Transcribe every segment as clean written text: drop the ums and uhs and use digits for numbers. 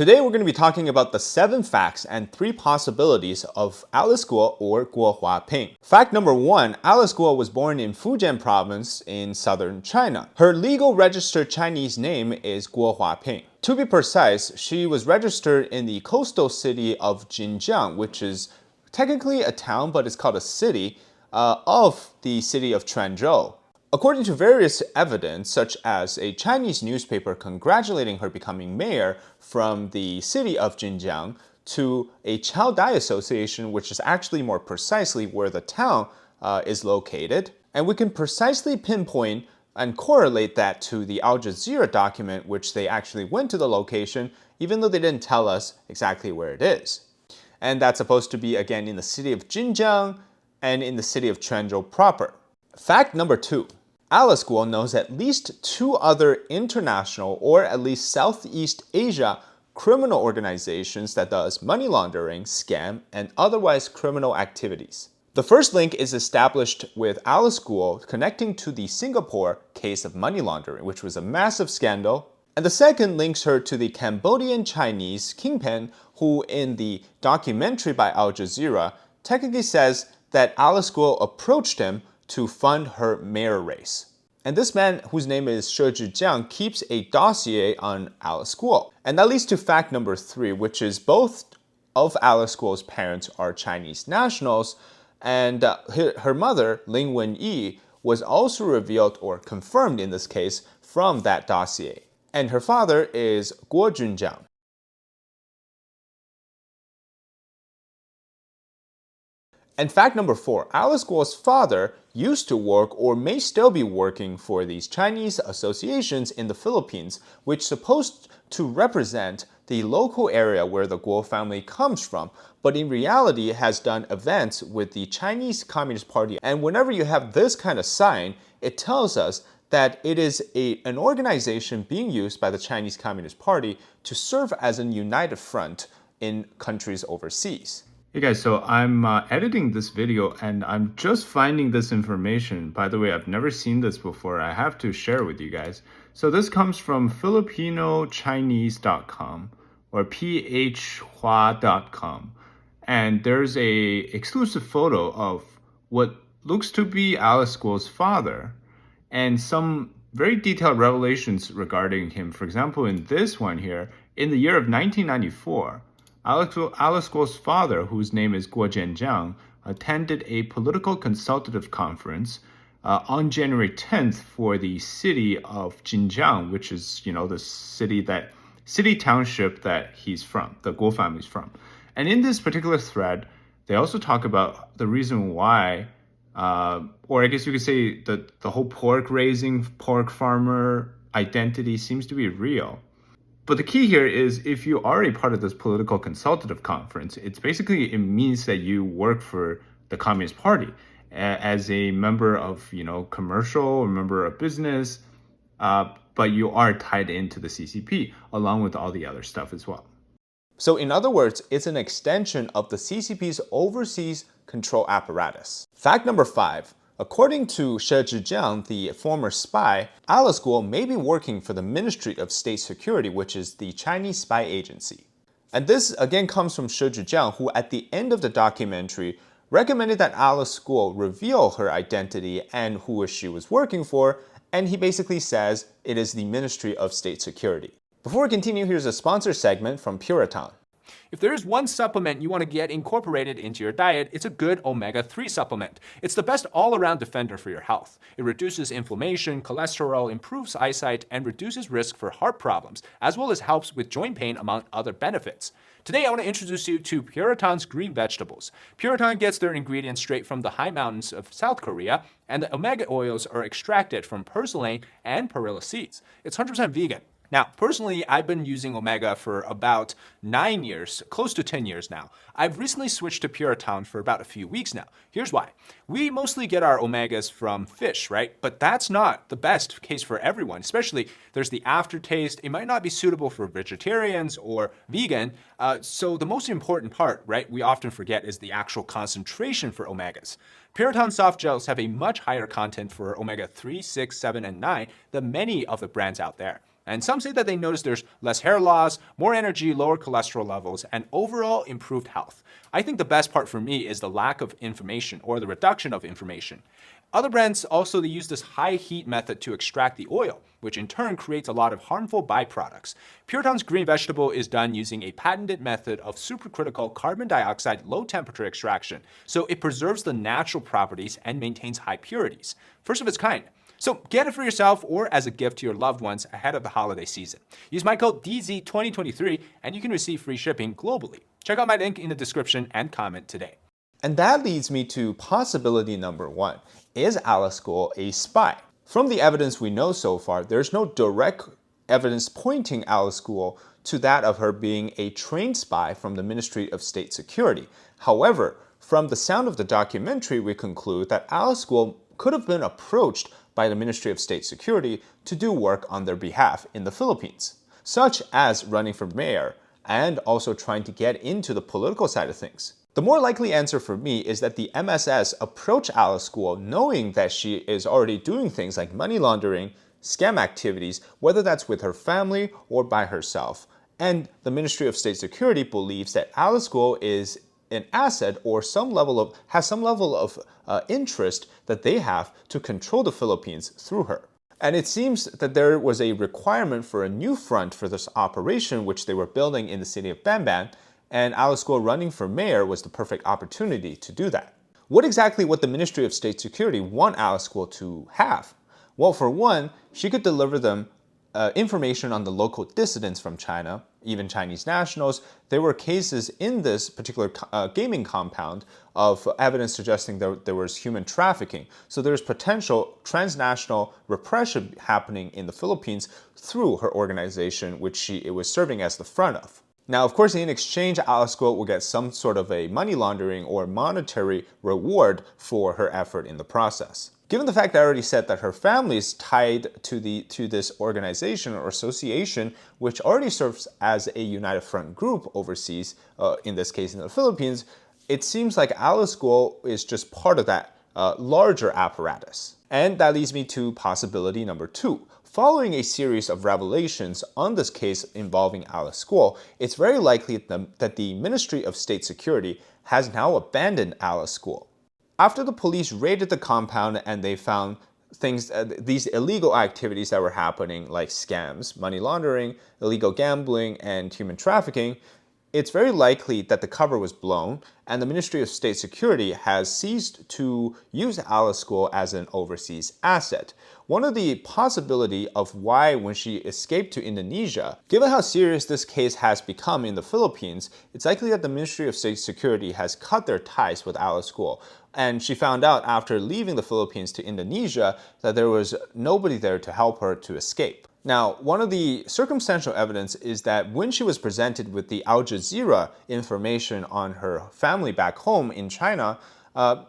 Today we're going to be talking about the 7 facts and 3 possibilities of Alice Guo or Guo Huaping. Fact number 1, Alice Guo was born in Fujian province in southern China. Her legal registered Chinese name is Guo Huaping. To be precise, she was registered in the coastal city of Xinjiang, which is technically a town, but it's called a city, of the city of Quanzhou. According to various evidence, such as a Chinese newspaper congratulating her becoming mayor from the city of Xinjiang, to a Chow Dai Association, which is actually more precisely where the town is located, and we can precisely pinpoint and correlate that to the Al Jazeera document, which they actually went to the location, even though they didn't tell us exactly where it is. And that's supposed to be, again, in the city of Xinjiang and in the city of Quanzhou proper. Fact number 2. Alice Guo knows at least 2 other international or at least Southeast Asia criminal organizations that does money laundering, scam, and otherwise criminal activities. The first link is established with Alice Guo connecting to the Singapore case of money laundering, which was a massive scandal. And the second links her to the Cambodian Chinese kingpin, who in the documentary by Al Jazeera technically says that Alice Guo approached him to fund her mayor race. And this man, whose name is Zhang, keeps a dossier on Alice Guo. And that leads to fact number 3, which is both of Alice Guo's parents are Chinese nationals, and her mother, Lin Wenyi, was also revealed or confirmed in this case from that dossier. And her father is Guo Junjiang. And fact number 4, Alice Guo's father used to work or may still be working for these Chinese associations in the Philippines, which is supposed to represent the local area where the Guo family comes from, but in reality has done events with the Chinese Communist Party. And whenever you have this kind of sign, it tells us that it is an organization being used by the Chinese Communist Party to serve as a united front in countries overseas. Hey guys, so I'm editing this video and I'm just finding this information. By the way, I've never seen this before. I have to share with you guys. So this comes from FilipinoChinese.com or phhua.com. And there's a exclusive photo of what looks to be Alice Guo's father and some very detailed revelations regarding him. For example, in this one here, in the year of 1994, Alice Guo's father, whose name is Guo Zhenjiang, attended a political consultative conference on January 10th for the city of Xinjiang, which is, the city township that he's from, the Guo family's from. And in this particular thread, they also talk about the reason why, or I guess you could say that the whole pork farmer identity seems to be real. But the key here is if you are a part of this political consultative conference, it means that you work for the Communist Party as a member of, commercial or member of business, but you are tied into the CCP along with all the other stuff as well. So in other words, it's an extension of the CCP's overseas control apparatus. Fact number 5. According to Zhang, the former spy, Alice Guo may be working for the Ministry of State Security, which is the Chinese spy agency. And this again comes from Zhang, who at the end of the documentary recommended that Alice Guo reveal her identity and who she was working for, and he basically says it is the Ministry of State Security. Before we continue, here's a sponsor segment from Puritang. If there is one supplement you want to get incorporated into your diet, it's a good omega-3 supplement. It's the best all-around defender for your health. It reduces inflammation, cholesterol, improves eyesight, and reduces risk for heart problems, as well as helps with joint pain, among other benefits. Today, I want to introduce you to Puritang's green vegetables. Puritang gets their ingredients straight from the high mountains of South Korea, and the omega oils are extracted from purslane and perilla seeds. It's 100% vegan. Now, personally, I've been using Omega for about 9 years, close to 10 years now. I've recently switched to Puritang for about a few weeks now. Here's why. We mostly get our Omegas from fish, right? But that's not the best case for everyone, especially there's the aftertaste. It might not be suitable for vegetarians or vegan. So the most important part, right, we often forget is the actual concentration for Omegas. Puritang soft gels have a much higher content for Omega 3, 6, 7, and 9 than many of the brands out there. And some say that they notice there's less hair loss, more energy, lower cholesterol levels, and overall improved health. I think the best part for me is the lack of inflammation or the reduction of inflammation. Other brands also they use this high heat method to extract the oil, which in turn creates a lot of harmful byproducts. Puritang's green vegetable is done using a patented method of supercritical carbon dioxide low temperature extraction, so it preserves the natural properties and maintains high purities. First of its kind. So get it for yourself or as a gift to your loved ones ahead of the holiday season. Use my code DZ2023 and you can receive free shipping globally. Check out my link in the description and comment today. And that leads me to possibility number 1. Is Alice Guo a spy? From the evidence we know so far, there's no direct evidence pointing Alice Guo to that of her being a trained spy from the Ministry of State Security. However, from the sound of the documentary, we conclude that Alice Guo could have been approached by the Ministry of State Security to do work on their behalf in the Philippines, such as running for mayor and also trying to get into the political side of things. The more likely answer for me is that the MSS approached Alice Guo knowing that she is already doing things like money laundering, scam activities, whether that's with her family or by herself. And the Ministry of State Security believes that Alice Guo is an asset or has some level of interest that they have to control the Philippines through her. And it seems that there was a requirement for a new front for this operation, which they were building in the city of Banban, and Alice Guo running for mayor was the perfect opportunity to do that. What exactly would the Ministry of State Security want Alice Guo to have? Well, for one, she could deliver them information on the local dissidents from China, even Chinese nationals. There were cases in this particular gaming compound of evidence suggesting that there was human trafficking. So there's potential transnational repression happening in the Philippines through her organization, which it was serving as the front of. Now, of course, in exchange, Alice Guo will get some sort of a money laundering or monetary reward for her effort in the process. Given the fact I already said that her family is tied to this organization or association, which already serves as a United Front group overseas, in this case in the Philippines, it seems like Alice Guo is just part of that larger apparatus. And that leads me to possibility number 2. Following a series of revelations on this case involving Alice Guo, it's very likely that the Ministry of State Security has now abandoned Alice Guo. After the police raided the compound and they found these illegal activities that were happening, like scams, money laundering, illegal gambling, and human trafficking, it's very likely that the cover was blown and the Ministry of State Security has ceased to use Alice Guo as an overseas asset. One of the possibility of why when she escaped to Indonesia, given how serious this case has become in the Philippines, it's likely that the Ministry of State Security has cut their ties with Alice Guo. And she found out after leaving the Philippines to Indonesia that there was nobody there to help her to escape. Now, one of the circumstantial evidence is that when she was presented with the Al Jazeera information on her family back home in China,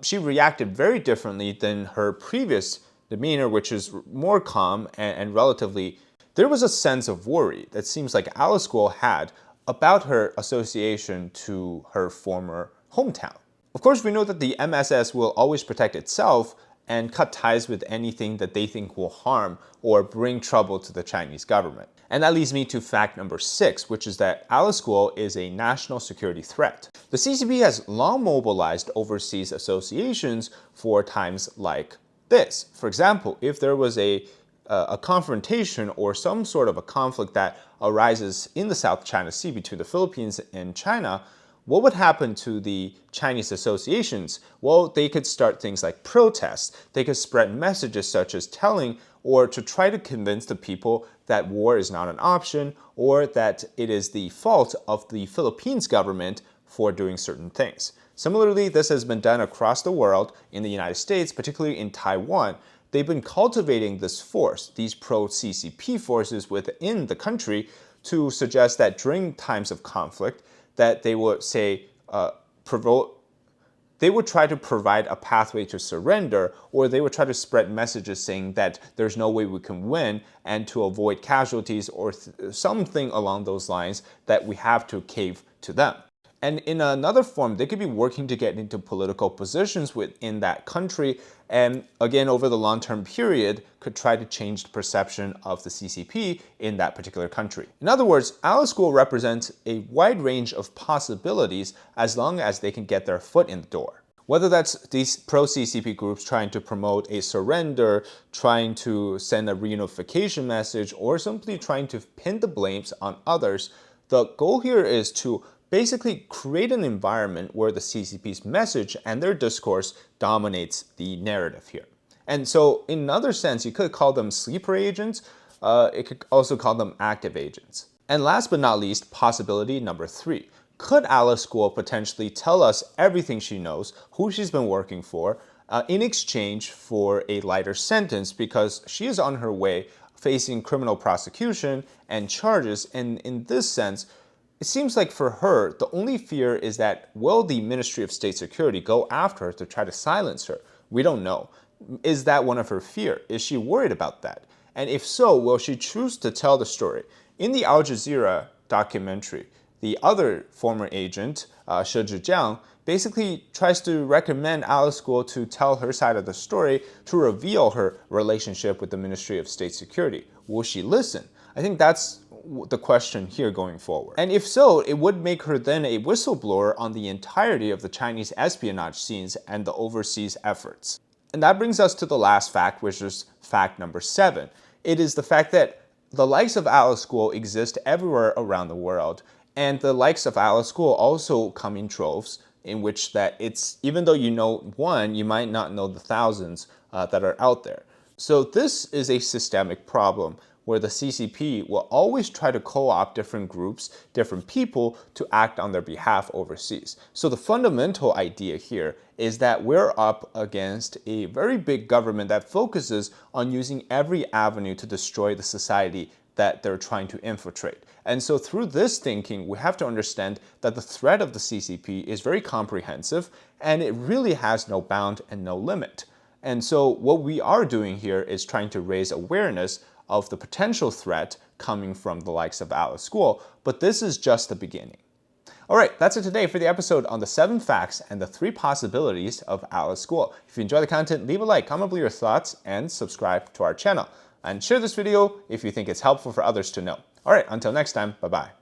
she reacted very differently than her previous demeanor, which is more calm and relatively. There was a sense of worry that seems like Alice Guo had about her association to her former hometown. Of course, we know that the MSS will always protect itself and cut ties with anything that they think will harm or bring trouble to the Chinese government. And that leads me to fact number 6, which is that Alice Guo is a national security threat. The CCP has long mobilized overseas associations for times like this. For example, if there was a confrontation or some sort of a conflict that arises in the South China Sea between the Philippines and China, what would happen to the Chinese associations? Well, they could start things like protests. They could spread messages such as telling or to try to convince the people that war is not an option or that it is the fault of the Philippines government for doing certain things. Similarly, this has been done across the world in the United States, particularly in Taiwan. They've been cultivating this force, these pro-CCP forces within the country, to suggest that during times of conflict, that they would say, they would try to provide a pathway to surrender, or they would try to spread messages saying that there's no way we can win, and to avoid casualties or something along those lines, that we have to cave to them. And in another form, they could be working to get into political positions within that country, and again, over the long-term period, could try to change the perception of the CCP in that particular country. In other words, Alice Guo represents a wide range of possibilities as long as they can get their foot in the door. Whether that's these pro-CCP groups trying to promote a surrender, trying to send a reunification message, or simply trying to pin the blames on others, the goal here is to basically create an environment where the CCP's message and their discourse dominates the narrative here. And so in another sense, you could call them sleeper agents. It could also call them active agents. And last but not least, possibility number 3. Could Alice Guo potentially tell us everything she knows, who she's been working for, in exchange for a lighter sentence because she is on her way facing criminal prosecution and charges, and in this sense, it seems like for her, the only fear is that will the Ministry of State Security go after her to try to silence her? We don't know. Is that one of her fears? Is she worried about that? And if so, will she choose to tell the story? In the Al Jazeera documentary, the other former agent, Zhang, basically tries to recommend Alice Guo to tell her side of the story to reveal her relationship with the Ministry of State Security. Will she listen? I think that's the question here going forward. And if so, it would make her then a whistleblower on the entirety of the Chinese espionage scenes and the overseas efforts. And that brings us to the last fact, which is fact number 7. It is the fact that the likes of Alice Guo exist everywhere around the world, and the likes of Alice Guo also come in troves, in which that it's, even though you know one, you might not know the thousands that are out there. So this is a systemic problem where the CCP will always try to co-opt different groups, different people to act on their behalf overseas. So the fundamental idea here is that we're up against a very big government that focuses on using every avenue to destroy the society that they're trying to infiltrate. And so through this thinking, we have to understand that the threat of the CCP is very comprehensive and it really has no bound and no limit. And so what we are doing here is trying to raise awareness of the potential threat coming from the likes of Alice Guo, but this is just the beginning. All right, that's it today for the episode on the 7 facts and the 3 possibilities of Alice Guo. If you enjoy the content, leave a like, comment below your thoughts, and subscribe to our channel. And share this video if you think it's helpful for others to know. All right, until next time, bye-bye.